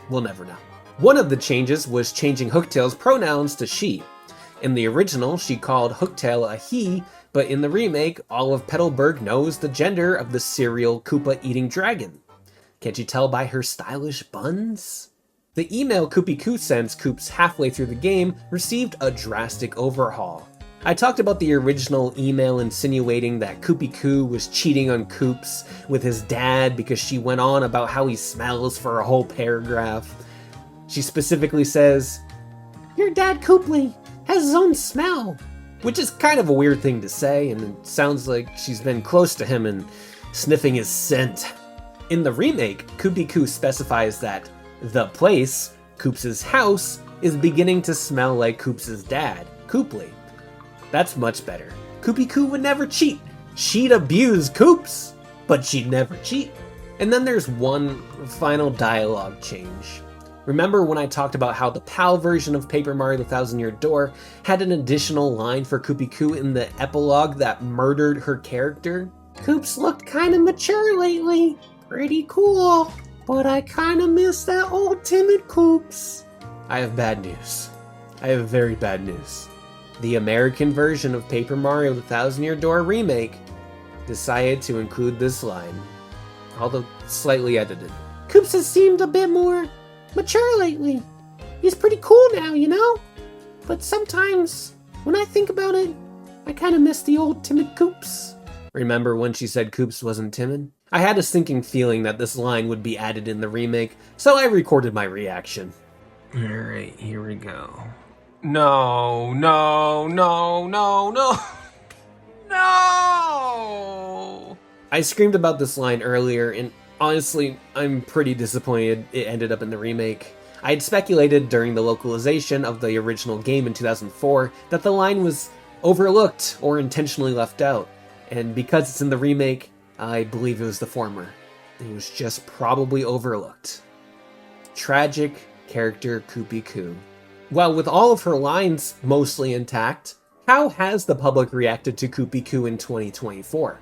We'll never know. One of the changes was changing Hooktail's pronouns to she. In the original, she called Hooktail a he, but in the remake, all of Petalburg knows the gender of the serial Koopa-eating dragon. Can't you tell by her stylish buns? The email Koopie Koo sends Koops halfway through the game received a drastic overhaul. I talked about the original email insinuating that Koopie Koo was cheating on Koops with his dad because she went on about how he smells for a whole paragraph. She specifically says, "Your dad Kooply has his own smell," which is kind of a weird thing to say, and it sounds like she's been close to him and sniffing his scent. In the remake, Koopie Koo specifies that the place, Koops' house, is beginning to smell like Koops' dad, Kooply. That's much better. Koopie Koo would never cheat. She'd abuse Koops, but she'd never cheat. And then there's one final dialogue change. Remember when I talked about how the PAL version of Paper Mario: The Thousand Year Door had an additional line for Koopie Koo in the epilogue that murdered her character? Koops looked kinda mature lately. Pretty cool. But I kinda miss that old timid Koops. I have bad news. I have very bad news. The American version of Paper Mario: The Thousand Year Door remake decided to include this line, although slightly edited. Koops has seemed a bit more mature lately. He's pretty cool now, you know? But sometimes, when I think about it, I kinda miss the old timid Koops. Remember when she said Koops wasn't timid? I had a sinking feeling that this line would be added in the remake, so I recorded my reaction. Alright, here we go. No, no, no, no, no. No! I screamed about this line earlier, and honestly, I'm pretty disappointed it ended up in the remake. I had speculated during the localization of the original game in 2004 that the line was overlooked or intentionally left out, and because it's in the remake, I believe it was the former. It was just probably overlooked. Tragic character Koopie Koo. Well, with all of her lines mostly intact, how has the public reacted to Koopie Koo in 2024?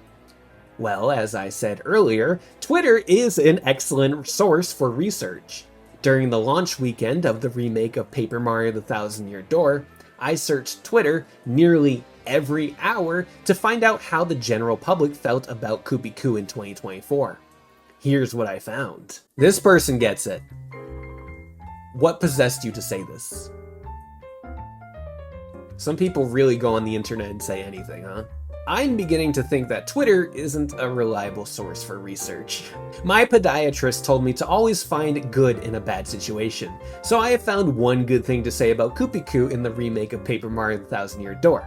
Well, as I said earlier, Twitter is an excellent source for research. During the launch weekend of the remake of Paper Mario: The Thousand Year Door, I searched Twitter nearly every hour to find out how the general public felt about Koopie Koo in 2024. Here's what I found. This person gets it. What possessed you to say this? Some people really go on the internet and say anything, huh? I'm beginning to think that Twitter isn't a reliable source for research. My podiatrist told me to always find good in a bad situation, so I have found one good thing to say about Koopie Koo in the remake of Paper Mario: The Thousand Year Door.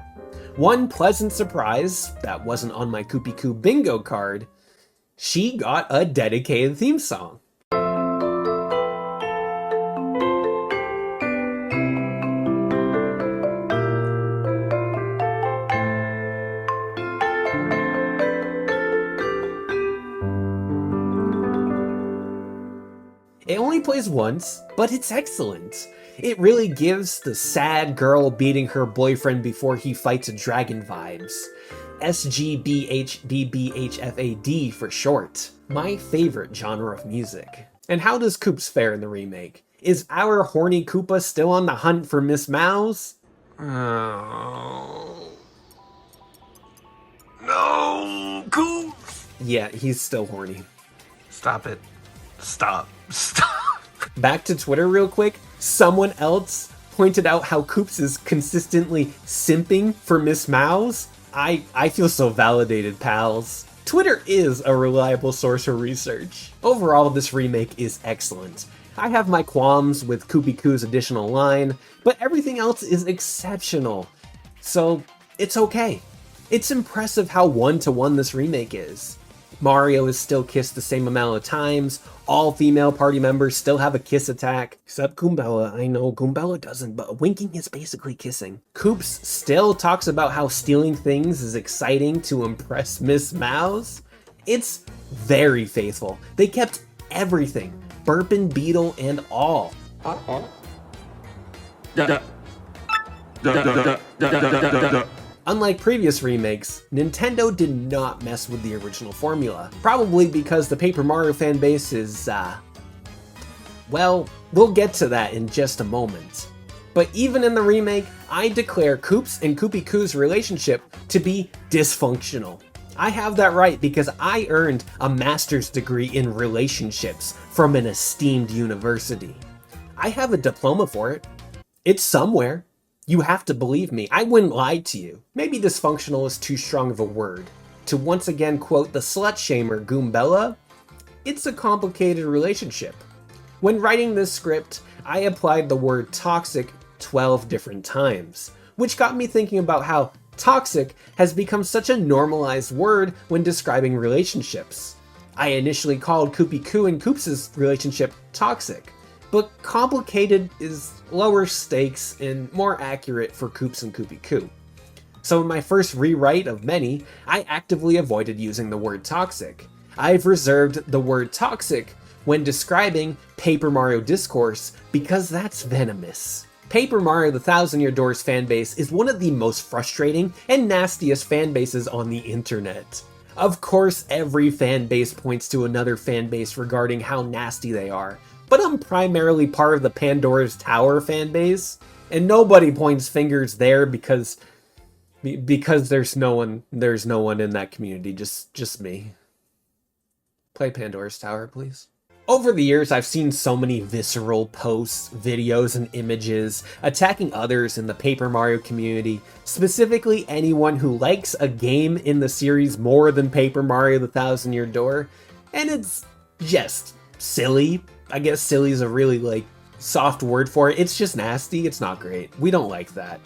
One pleasant surprise that wasn't on my Koopie Koo bingo card: she got a dedicated theme song. It only plays once, but it's excellent. It really gives the sad girl beating her boyfriend before he fights a dragon vibes. SGBHBBHFAD for short. My favorite genre of music. And how does Koops fare in the remake? Is our horny Koopa still on the hunt for Miss Mowz? Oh. No, Koops! Yeah, he's still horny. Stop it. Stop. Back to Twitter real quick. Someone else pointed out how Koops is consistently simping for Miss Mowz. I feel so validated, pals. Twitter is a reliable source for research. Overall, this remake is excellent. I have my qualms with Koopie Koo's additional line, but everything else is exceptional. So, it's okay. It's impressive how one-to-one this remake is. Mario is still kissed the same amount of times, all female party members still have a kiss attack, except Goombella. I know Goombella doesn't, but winking is basically kissing. Koops still talks about how stealing things is exciting to impress Miss Mowz. It's very faithful. They kept everything, Burpin' Beetle and all. Unlike previous remakes, Nintendo did not mess with the original formula, probably because the Paper Mario fanbase is, well, we'll get to that in just a moment. But even in the remake, I declare Koops and Koopie Koo's relationship to be dysfunctional. I have that right because I earned a master's degree in relationships from an esteemed university. I have a diploma for it. It's somewhere. You have to believe me. I wouldn't lie to you. Maybe dysfunctional is too strong of a word. To once again quote the slut-shamer Goombella, it's a complicated relationship. When writing this script, I applied the word toxic 12 different times, which got me thinking about how toxic has become such a normalized word when describing relationships. I initially called Koopie Koo and Koops' relationship toxic, but complicated is lower stakes and more accurate for Koops and Koopie Koo. So in my first rewrite of many, I actively avoided using the word toxic. I've reserved the word toxic when describing Paper Mario discourse because that's venomous. Paper Mario: The Thousand Year Door's fanbase is one of the most frustrating and nastiest fanbases on the internet. Of course, every fanbase points to another fanbase regarding how nasty they are, but I'm primarily part of the Pandora's Tower fanbase, and nobody points fingers there because there's no one in that community, just me. Play Pandora's Tower, please. Over the years, I've seen so many visceral posts, videos, and images attacking others in the Paper Mario community, specifically anyone who likes a game in the series more than Paper Mario: The Thousand Year Door, and it's just silly. I guess silly is a really, soft word for it. It's just nasty. It's not great. We don't like that.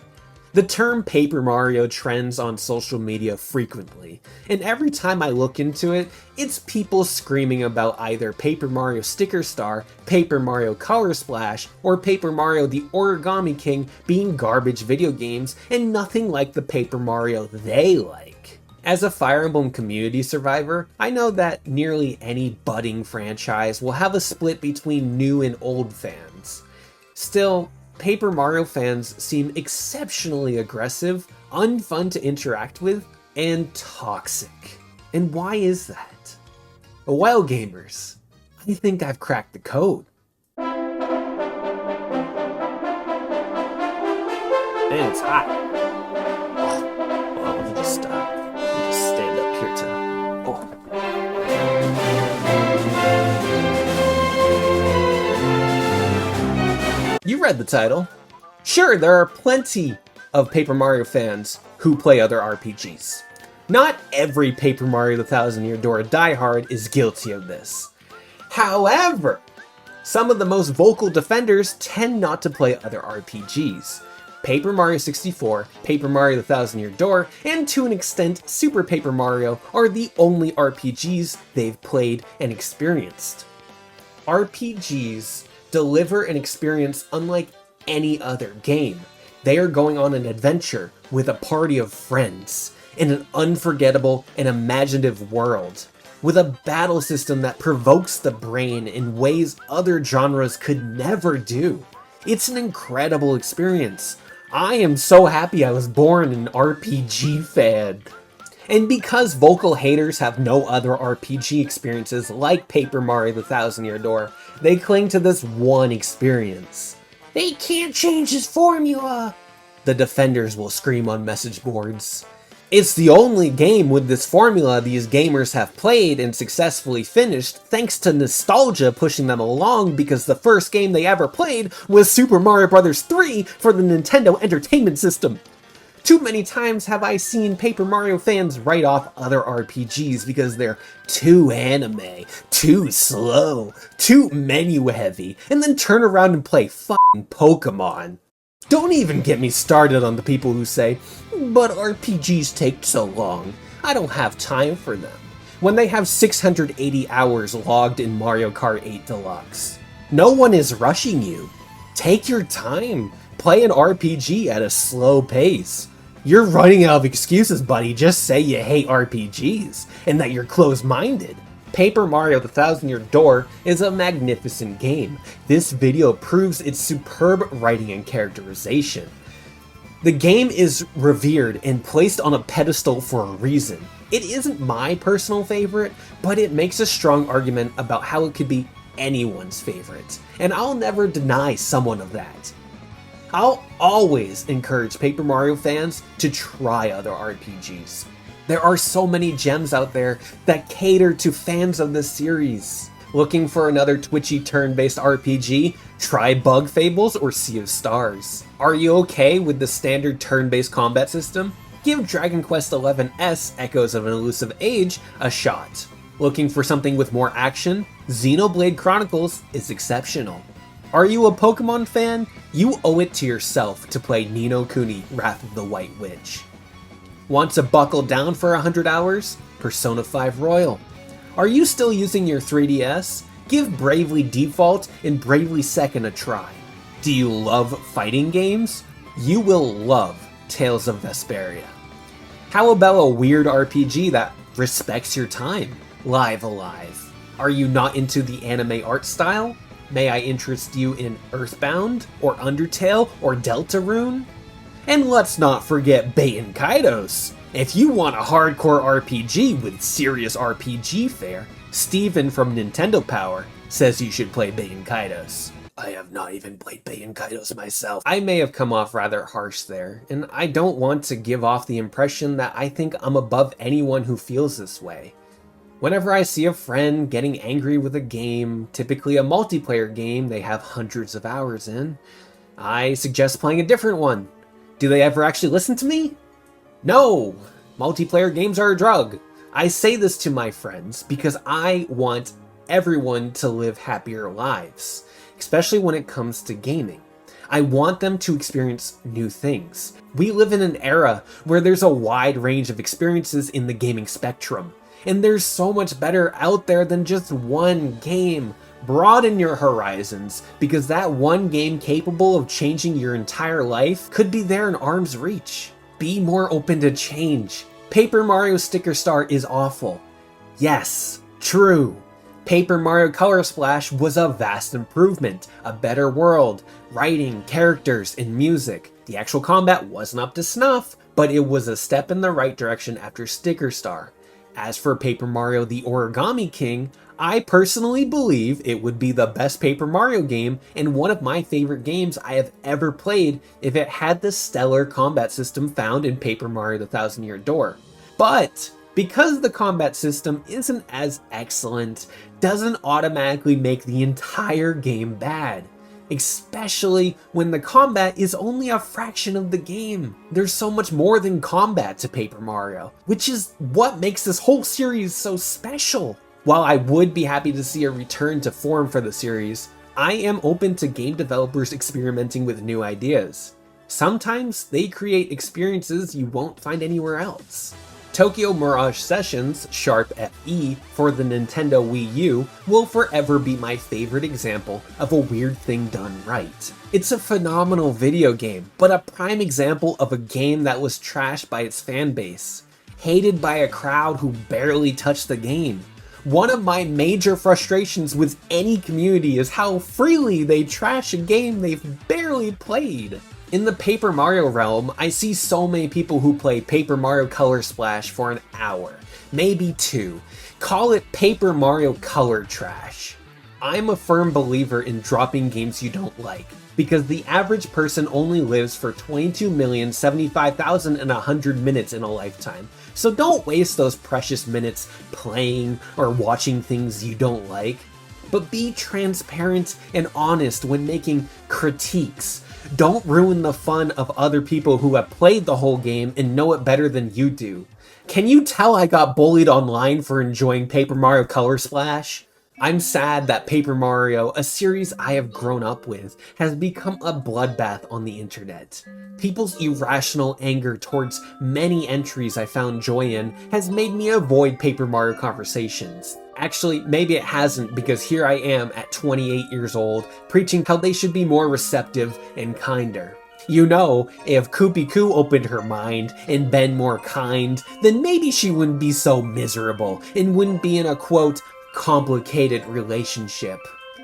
The term Paper Mario trends on social media frequently, and every time I look into it, it's people screaming about either Paper Mario Sticker Star, Paper Mario Color Splash, or Paper Mario the Origami King being garbage video games and nothing like the Paper Mario they like. As a Fire Emblem community survivor, I know that nearly any budding franchise will have a split between new and old fans. Still, Paper Mario fans seem exceptionally aggressive, unfun to interact with, and toxic. And why is that? Well, gamers, I think I've cracked the code. Man, it's hot. Oh, let me just stand up here to... You read the title. Sure, there are plenty of Paper Mario fans who play other RPGs. Not every Paper Mario the Thousand Year Door diehard is guilty of this. However, some of the most vocal defenders tend not to play other RPGs. Paper Mario 64, Paper Mario the Thousand Year Door, and to an extent Super Paper Mario are the only RPGs they've played and experienced. RPGs deliver an experience unlike any other game. They are going on an adventure with a party of friends in an unforgettable and imaginative world, with a battle system that provokes the brain in ways other genres could never do. It's an incredible experience. I am so happy I was born an RPG fan. And because vocal haters have no other RPG experiences like Paper Mario the Thousand Year Door, they cling to this one experience. They can't change his formula, the defenders will scream on message boards. It's the only game with this formula these gamers have played and successfully finished thanks to nostalgia pushing them along, because the first game they ever played was Super Mario Bros. 3 for the Nintendo Entertainment System. Too many times have I seen Paper Mario fans write off other RPGs because they're too anime, too slow, too menu heavy, and then turn around and play fucking Pokemon. Don't even get me started on the people who say, but RPGs take so long, I don't have time for them, when they have 680 hours logged in Mario Kart 8 Deluxe. No one is rushing you. Take your time. Play an RPG at a slow pace. You're running out of excuses, buddy. Just say you hate RPGs and that you're closed-minded. Paper Mario the Thousand Year Door is a magnificent game. This video proves its superb writing and characterization. The game is revered and placed on a pedestal for a reason. It isn't my personal favorite, but it makes a strong argument about how it could be anyone's favorite, and I'll never deny someone of that. I'll always encourage Paper Mario fans to try other RPGs. There are so many gems out there that cater to fans of this series. Looking for another twitchy turn-based RPG? Try Bug Fables or Sea of Stars. Are you okay with the standard turn-based combat system? Give Dragon Quest XI's Echoes of an Elusive Age a shot. Looking for something with more action? Xenoblade Chronicles is exceptional. Are you a Pokemon fan? You owe it to yourself to play Ni no Kuni Wrath of the White Witch. Want to buckle down for 100 hours? Persona 5 Royal. Are you still using your 3DS? Give Bravely Default and Bravely Second a try. Do you love fighting games? You will love Tales of Vesperia. How about a weird RPG that respects your time? Live Alive. Are you not into the anime art style? May I interest you in Earthbound, or Undertale, or Deltarune? And let's not forget Baten Kaitos. If you want a hardcore RPG with serious RPG fare, Steven from Nintendo Power says you should play Baten Kaitos. I have not even played Baten Kaitos myself. I may have come off rather harsh there, and I don't want to give off the impression that I think I'm above anyone who feels this way. Whenever I see a friend getting angry with a game, typically a multiplayer game they have hundreds of hours in, I suggest playing a different one. Do they ever actually listen to me? No! Multiplayer games are a drug. I say this to my friends because I want everyone to live happier lives, especially when it comes to gaming. I want them to experience new things. We live in an era where there's a wide range of experiences in the gaming spectrum, and there's so much better out there than just one game. Broaden your horizons, because that one game capable of changing your entire life could be there in arm's reach. Be more open to change. Paper Mario Sticker Star is awful. Yes, true. Paper Mario Color Splash was a vast improvement, a better world, writing, characters, and music. The actual combat wasn't up to snuff, but it was a step in the right direction after Sticker Star. As for Paper Mario the Origami King, I personally believe it would be the best Paper Mario game and one of my favorite games I have ever played if it had the stellar combat system found in Paper Mario the Thousand Year Door. But because the combat system isn't as excellent, doesn't automatically make the entire game bad. especially when the combat is only a fraction of the game. There's so much more than combat to Paper Mario, which is what makes this whole series so special. While I would be happy to see a return to form for the series, I am open to game developers experimenting with new ideas. Sometimes they create experiences you won't find anywhere else. Tokyo Mirage Sessions Sharp FE for the Nintendo Wii U will forever be my favorite example of a weird thing done right. It's a phenomenal video game, but a prime example of a game that was trashed by its fan base, hated by a crowd who barely touched the game. One of my major frustrations with any community is how freely they trash a game they've barely played. In the Paper Mario realm, I see so many people who play Paper Mario Color Splash for an hour, maybe 2. Call it Paper Mario Color Trash. I'm a firm believer in dropping games you don't like, because the average person only lives for 22,075,100 minutes in a lifetime. So don't waste those precious minutes playing or watching things you don't like. But be transparent and honest when making critiques. Don't ruin the fun of other people who have played the whole game and know it better than you do. Can you tell I got bullied online for enjoying Paper Mario Color Splash? I'm sad that Paper Mario, a series I have grown up with, has become a bloodbath on the internet. People's irrational anger towards many entries I found joy in has made me avoid Paper Mario conversations. Actually, maybe it hasn't, because here I am at 28 years old, preaching how they should be more receptive and kinder. You know, if Koopie Koo opened her mind and been more kind, then maybe she wouldn't be so miserable and wouldn't be in a, quote, complicated relationship.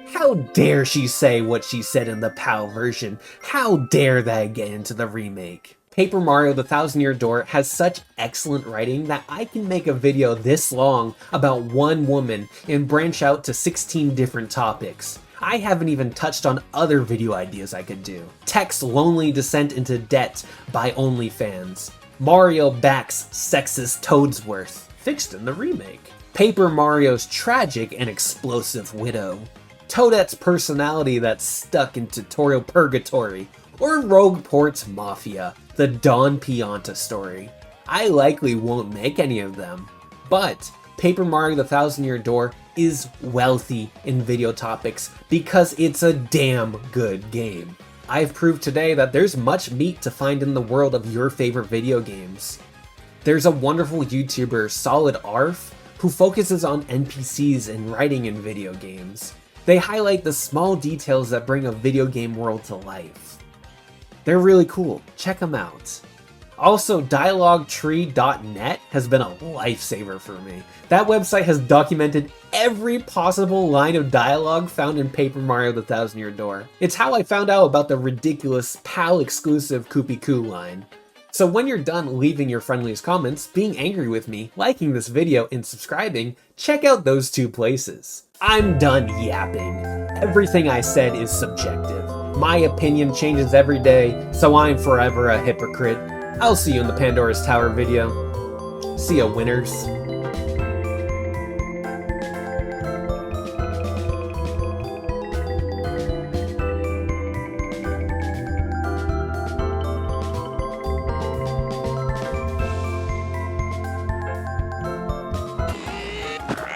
How dare she say what she said in the PAL version? How dare that get into the remake? Paper Mario the Thousand Year Door has such excellent writing that I can make a video this long about one woman and branch out to 16 different topics. I haven't even touched on other video ideas I could do. Tech's lonely descent into debt by OnlyFans. Mario backs sexist Toadsworth, fixed in the remake. Paper Mario's tragic and explosive widow. Toadette's personality that's stuck in tutorial purgatory. Or Rogue Port's Mafia, the Don Pianta story. I likely won't make any of them, but Paper Mario the Thousand Year Door is wealthy in video topics because it's a damn good game. I've proved today that there's much meat to find in the world of your favorite video games. There's a wonderful YouTuber, Solid Arf, who focuses on NPCs and writing in video games. They highlight the small details that bring a video game world to life. They're really cool, check them out. Also, dialoguetree.net has been a lifesaver for me. That website has documented every possible line of dialogue found in Paper Mario the Thousand Year Door. It's how I found out about the ridiculous PAL exclusive Koopie Koo line. So when you're done leaving your friendliest comments, being angry with me, liking this video, and subscribing, check out those 2 places. I'm done yapping. Everything I said is subjective. My opinion changes every day, so I'm forever a hypocrite. I'll see you in the Pandora's Tower video. See ya, winners.